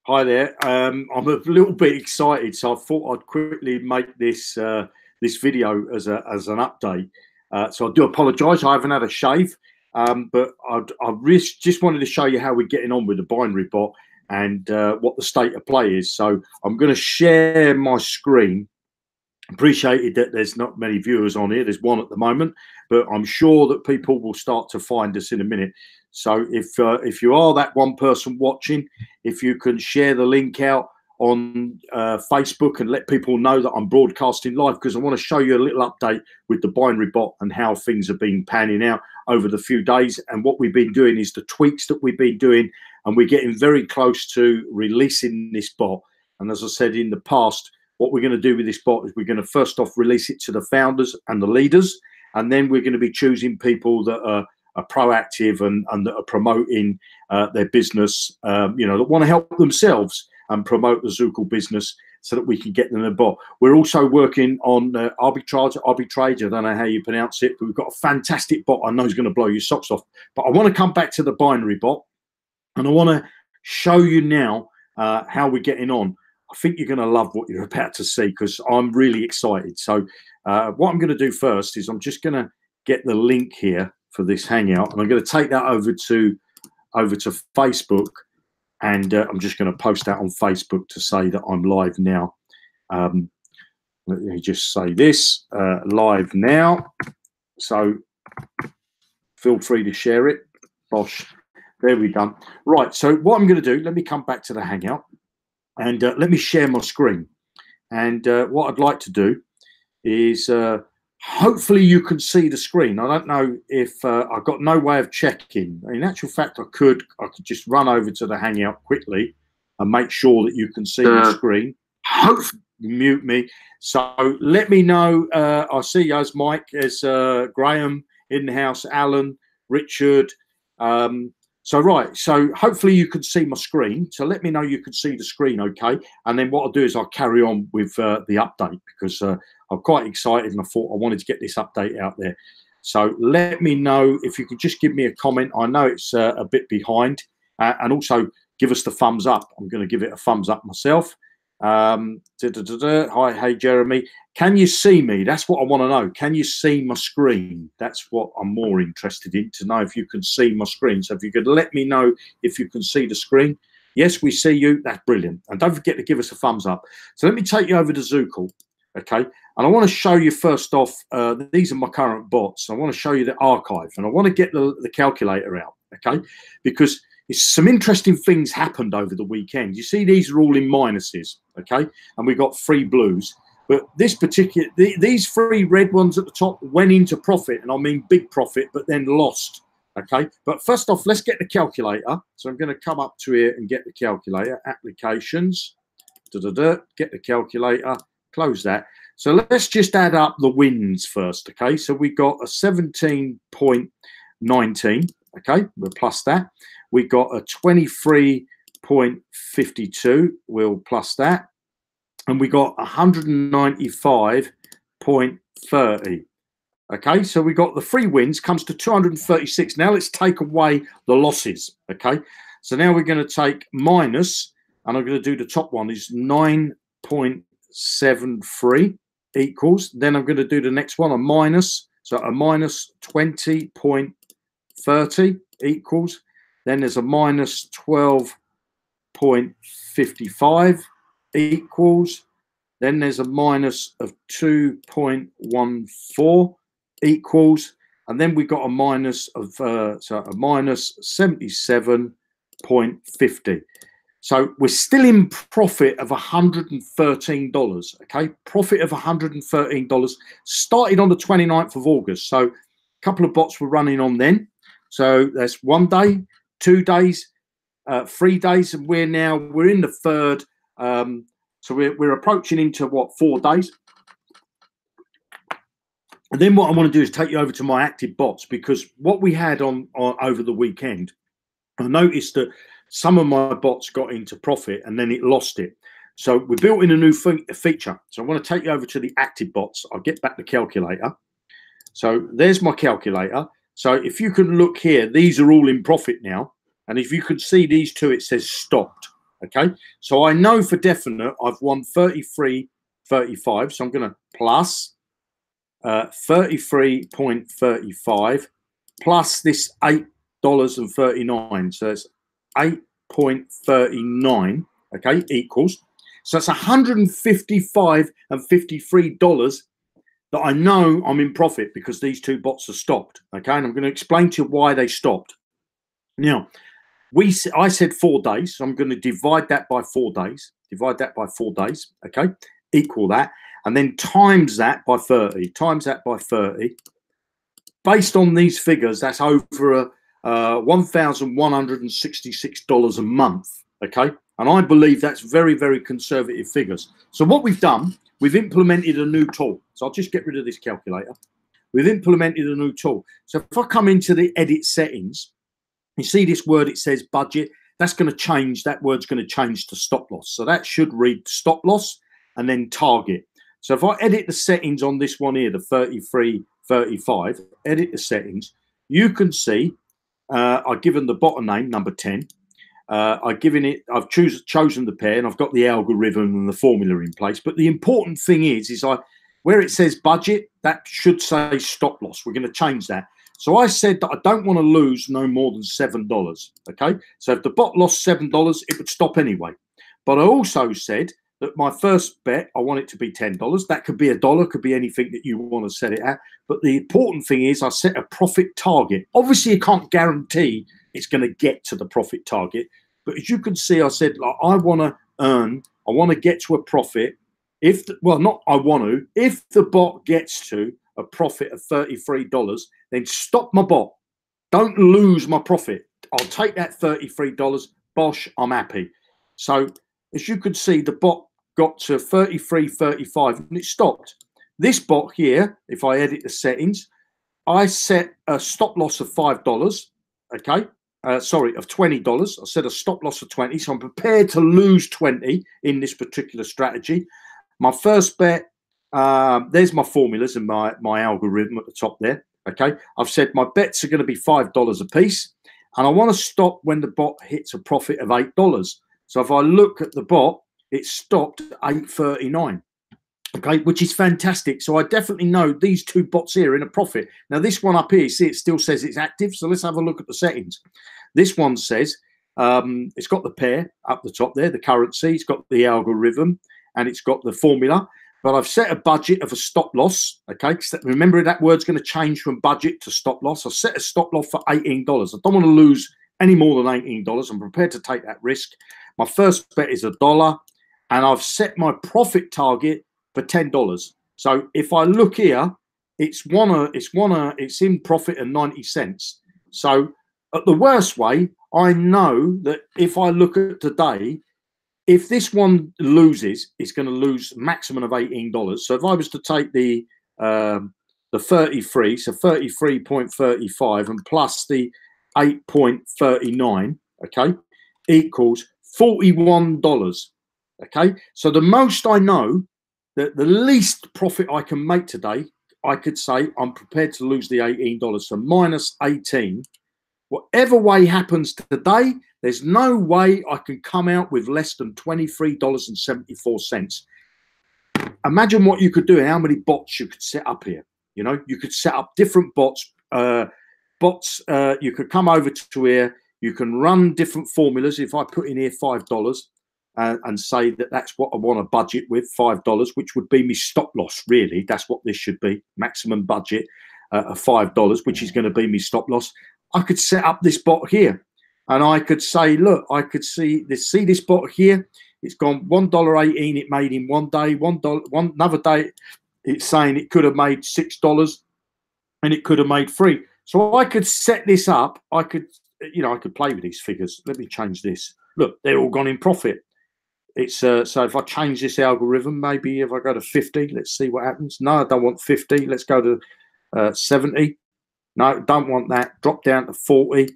Hi there. I'm a little bit excited, so I thought I'd quickly make this this video as an update. So I do apologise. I haven't had a shave, but just wanted to show you how we're getting on with the binary bot and what the state of play is. So I'm going to share my screen. Appreciated that there's not many viewers on here. There's one at the moment, but I'm sure that people will start to find us in a minute. So if you are that one person watching, if you can share the link out on Facebook and let people know that I'm broadcasting live, because I want to show you a little update with the binary bot and how things have been panning out over the few days. And what we've been doing is the tweaks that we've been doing, and we're getting very close to releasing this bot. And as I said in the past, what we're going to do with this bot is we're going to first off release it to the founders and the leaders, and then we're going to be choosing people that are proactive and that are promoting their business, you know, that want to help themselves and promote the zukul business so that we can get them a bot. We're also working on arbitrage. I don't know how you pronounce it, but we've got a fantastic bot I know is going to blow your socks off. But I want to come back to the binary bot, and I want to show you now how we're getting on. I think you're going to love what you're about to see, because I'm really excited. So what I'm going to do first is I'm just going to get the link here for this hangout, and I'm going to take that over to Facebook, and I'm just going to post that on Facebook to say that I'm live now. Let me just say this, live now. So feel free to share it. Bosh. There we go. Right, so what I'm going to do, let me come back to the hangout. And let me share my screen. And what I'd like to do is hopefully you can see the screen. I don't know if I've got no way of checking. In actual fact, I could just run over to the Hangout quickly and make sure that you can see the screen. Hopefully, mute me. So let me know. I see you as Mike, as Graham in the house, Alan, Richard. So hopefully you can see my screen. So let me know you can see the screen, okay? And then what I'll do is I'll carry on with the update, because I'm quite excited and I thought I wanted to get this update out there. So let me know if you could just give me a comment. I know it's a bit behind, and also give us the thumbs up. I'm going to give it a thumbs up myself. Hi, hey Jeremy, can you see me? That's what I want to know. Can you see my screen? That's what I'm more interested in, to know if you can see my screen. So if you could let me know if you can see the screen. Yes, we see you. That's brilliant. And don't forget to give us a thumbs up. So let me take you over to Zukul, okay? And I want to show you first off, these are my current bots. I want to show you the archive, and I want to get the calculator out, okay? Because some interesting things happened over the weekend. You see, these are all in minuses, okay? And we got 3 blues. But this particular, these 3 red ones at the top went into profit, and I mean big profit, but then lost, okay? But first off, let's get the calculator. So I'm going to come up to here and get the calculator. Applications, get the calculator, close that. So let's just add up the wins first, okay? So we got a 17.19, okay? We'll plus that. We got a 23.52. We'll plus that. And we got 195.30. Okay, so we got the 3 wins, comes to 236. Now let's take away the losses. Okay, so now we're going to take minus, and I'm going to do the top one is 9.73 equals. Then I'm going to do the next one, a minus, so a minus 20.30 equals. Then there's a minus 12.55 equals. Then there's a minus of 2.14 equals. And then we got a minus of so a minus 77.50. So we're still in profit of $113. Okay, profit of $113. Started on the 29th of August. So a couple of bots were running on then. So that's 1 day, 2 days, 3 days, and we're in the 3rd. So we're approaching into what, 4 days. And then what I want to do is take you over to my active bots, because what we had on over the weekend, I noticed that some of my bots got into profit and then it lost it. So we built in a new feature. So I want to take you over to the active bots. I'll get back the calculator. So there's my calculator. So if you can look here, these are all in profit now. And if you can see these 2, it says stopped. Okay, so I know for definite I've won 33.35. So I'm going to plus 33.35 plus this $8.39. So it's 8.39. Okay, equals. So it's $155 and $53 that I know I'm in profit because these two bots are stopped. Okay, and I'm going to explain to you why they stopped. Now, I said 4 days, so I'm going to divide that by 4 days. Divide that by 4 days. Okay, equal that, and then times that by 30. Times that by 30. Based on these figures, that's over $1,166 a month. Okay, and I believe that's very, very conservative figures. So what we've done, we've implemented a new tool. So I'll just get rid of this calculator. We've implemented a new tool. So if I come into the edit settings, you see this word, it says budget. That's going to change. That word's going to change to stop loss. So that should read stop loss and then target. So if I edit the settings on this one here, the 33.35, edit the settings, you can see I've given the bot a name, number 10. I've chosen the pair, and I've got the algorithm and the formula in place. But the important thing is where it says budget, that should say stop loss. We're going to change that. So I said that I don't want to lose no more than $7. Okay, so if the bot lost $7, it would stop anyway. But I also said that my first bet, I want it to be $10. That could be $1, could be anything that you want to set it at. But the important thing is I set a profit target. Obviously, you can't guarantee it's going to get to the profit target. But as you can see, I said, like, I want to get to a profit. If the bot gets to a profit of $33, then stop my bot. Don't lose my profit. I'll take that $33. Bosh, I'm happy. So as you can see, the bot got to 33.35 and it stopped. This bot here, if I edit the settings, I set a stop loss of $5. Okay, sorry, of $20. I set a stop loss of 20, so I'm prepared to lose 20 in this particular strategy. My first bet, there's my formulas and my algorithm at the top there. Okay, I've said my bets are going to be $5 a piece, and I want to stop when the bot hits a profit of $8. So if I look at the bot, it stopped at 8.39. Okay, which is fantastic. So I definitely know these two bots here are in a profit. Now this one up here, see, it still says it's active. So let's have a look at the settings. This one says it's got the pair up the top there, the currency, it's got the algorithm, and it's got the formula. But I've set a budget of a stop loss. Okay, remember that word's going to change from budget to stop loss. I've set a stop loss for $18. I don't want to lose any more than $18. I'm prepared to take that risk. My first bet is $1, and I've set my profit target for $10. So if I look here, it's in profit of 90 cents. So at the worst way, I know that if I look at today, if this one loses, it's going to lose a maximum of $18. So if I was to take the 33, so 33.35 and plus the 8.39, okay, equals $41. Okay, so the most I know, that the least profit I can make today, I could say I'm prepared to lose the $18. So minus 18. Whatever way happens today, there's no way I can come out with less than $23.74. Imagine what you could do and how many bots you could set up here. You know, you could set up different bots. You could come over to here. You can run different formulas. If I put in here $5 and say that that's what I want to budget with, $5, which would be my stop loss, really. That's what this should be, maximum budget of $5, which is going to be my stop loss. I could set up this bot here. And I could say, look, I could see this bot here. It's gone $1.18. It made in 1 day. Another day, it's saying it could have made $6 and it could have made $3. So I could set this up. I could play with these figures. Let me change this. Look, they're all gone in profit. It's so if I change this algorithm, maybe if I go to 50, let's see what happens. No, I don't want 50. Let's go to 70. No, don't want that. Drop down to 40.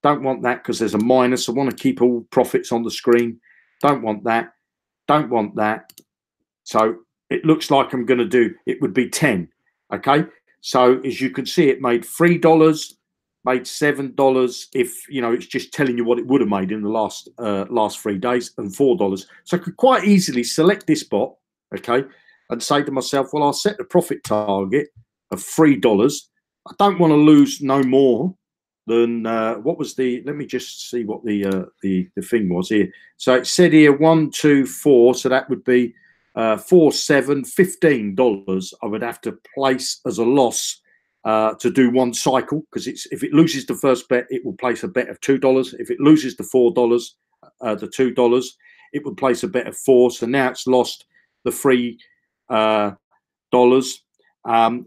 Don't want that because there's a minus. I want to keep all profits on the screen. Don't want that. Don't want that. So it looks like I'm going to do, it would be 10. Okay. So as you can see, it made $3, made $7 if, you know, it's just telling you what it would have made in the last 3 days, and $4. So I could quite easily select this bot, okay, and say to myself, well, I'll set the profit target of $3. I don't want to lose no more than what was the, let me just see what the thing was here. So it said here 1, 2, 4, so that would be 4, 7, $15 I would have to place as a loss to do one cycle, because it's, if it loses the first bet, it will place a bet of $2. If it loses the $4, the $2, it would place a bet of 4. So now it's lost the $3.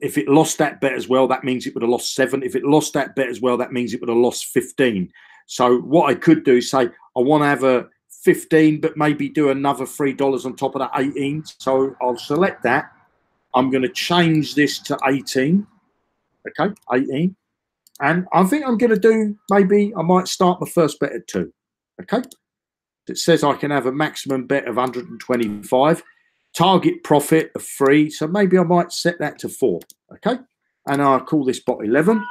If it lost that bet as well, that means it would have lost 7. If it lost that bet as well, that means it would have lost 15. So what I could do is say, I want to have a 15, but maybe do another $3 on top of that 18. So I'll select that. I'm going to change this to 18. Okay, 18. And I think I'm going to do, maybe I might start my first bet at 2. Okay. It says I can have a maximum bet of 125. Target profit of 3. So maybe I might set that to 4. Okay. And I'll call this bot 11.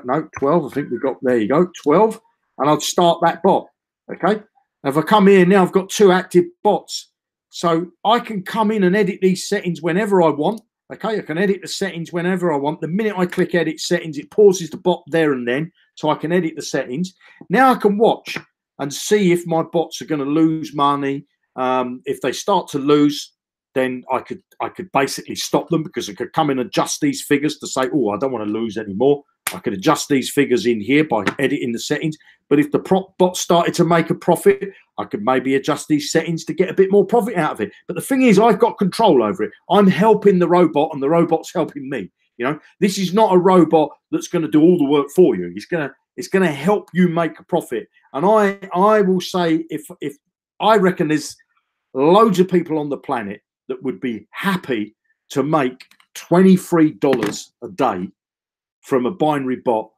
No, 12. I think we've got, there you go, 12. And I'll start that bot. Okay. If I come here now, I've got 2 active bots. So I can come in and edit these settings whenever I want. Okay, I can edit the settings whenever I want. The minute I click edit settings, it pauses the bot there and then, so I can edit the settings. Now I can watch and see if my bots are going to lose money. If they start to lose, then I could basically stop them, because I could come in and adjust these figures to say, oh, I don't want to lose anymore. I could adjust these figures in here by editing the settings. But if the bot started to make a profit, I could maybe adjust these settings to get a bit more profit out of it. But the thing is, I've got control over it. I'm helping the robot, and the robot's helping me. You know, this is not a robot that's going to do all the work for you. It's going to help you make a profit. And I will say, if I reckon there's loads of people on the planet that would be happy to make $23 a day from a binary bot,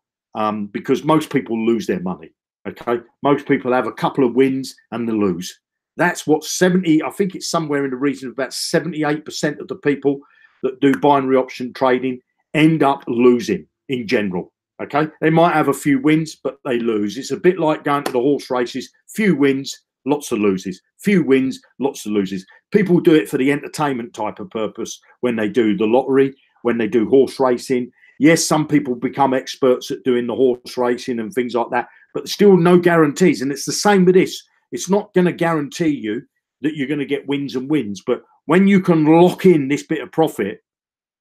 because most people lose their money. Okay, most people have a couple of wins and they lose. That's what 70, I think it's somewhere in the region of about 78% of the people that do binary option trading end up losing in general. Okay, they might have a few wins, but they lose. It's a bit like going to the horse races: few wins, lots of loses. Few wins, lots of loses. People do it for the entertainment type of purpose when they do the lottery, when they do horse racing. Yes, some people become experts at doing the horse racing and things like that, but still no guarantees. And it's the same with this. It's not going to guarantee you that you're going to get wins and wins. But when you can lock in this bit of profit,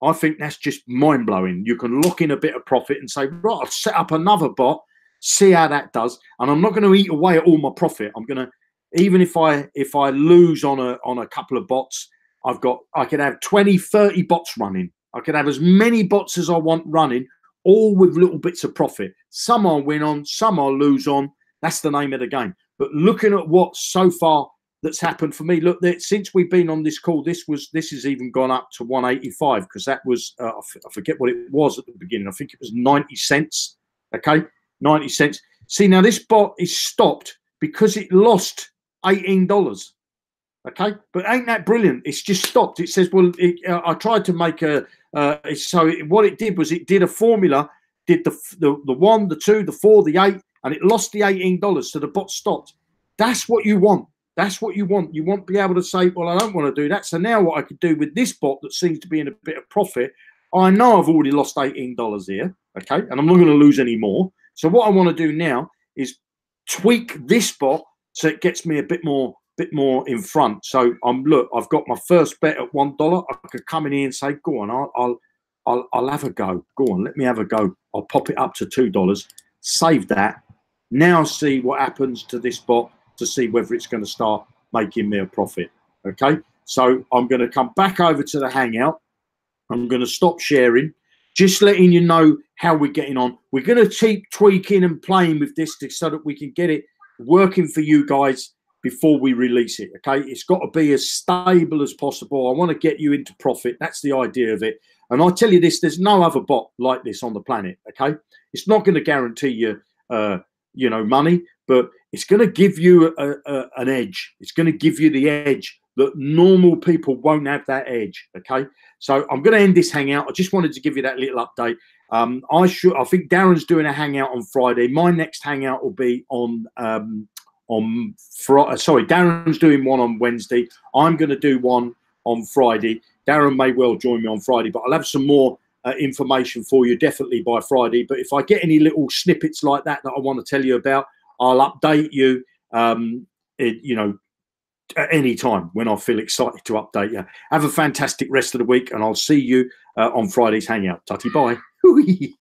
I think that's just mind-blowing. You can lock in a bit of profit and say, right, I'll set up another bot, see how that does. And I'm not going to eat away at all my profit. I'm going to, even if I lose on a couple of bots, I could have 20, 30 bots running. I could have as many bots as I want running, all with little bits of profit. Some I'll win on, some I'll lose on. That's the name of the game. But looking at what so far that's happened for me, look, since we've been on this call, this has even gone up to 185, because that was I forget what it was at the beginning. I think it was 90 cents. Okay, 90 cents. See, now this bot is stopped because it lost $18. Okay, but ain't that brilliant? It's just stopped. It says, well, I tried to make a so what it did was it did a formula, did the 1, the 2, the 4, the 8, and it lost the $18. So the bot stopped. That's what you want. That's what you want. You want to be able to say, well, I don't want to do that. So now what I could do with this bot that seems to be in a bit of profit, I know I've already lost $18 here. Okay, and I'm not going to lose any more. So what I want to do now is tweak this bot so it gets me a bit more in front. So look, I've got my first bet at $1. I could come in here and say, go on, I'll have a go. Go on, let me have a go. I'll pop it up to $2. Save that. Now see what happens to this bot to see whether it's going to start making me a profit. Okay, so I'm going to come back over to the Hangout. I'm going to stop sharing, just letting you know how we're getting on. We're going to keep tweaking and playing with this so that we can get it working for you guys before we release it. Okay, it's got to be as stable as possible. I want to get you into profit. That's the idea of it. And I tell you this, there's no other bot like this on the planet. Okay, it's not going to guarantee you money, but it's going to give you an edge. It's going to give you the edge that normal people won't have. That edge. Okay, so I'm going to end this Hangout. I just wanted to give you that little update. I think Darren's doing a hangout on Friday. My next hangout will be on Friday. Sorry, Darren's doing one on Wednesday. I'm going to do one on Friday. Darren may well join me on Friday, but I'll have some more information for you definitely by Friday. But if I get any little snippets like that I want to tell you about, I'll update you. You know, at any time when I feel excited to update you. Have a fantastic rest of the week, and I'll see you on Friday's hangout. Tutty bye.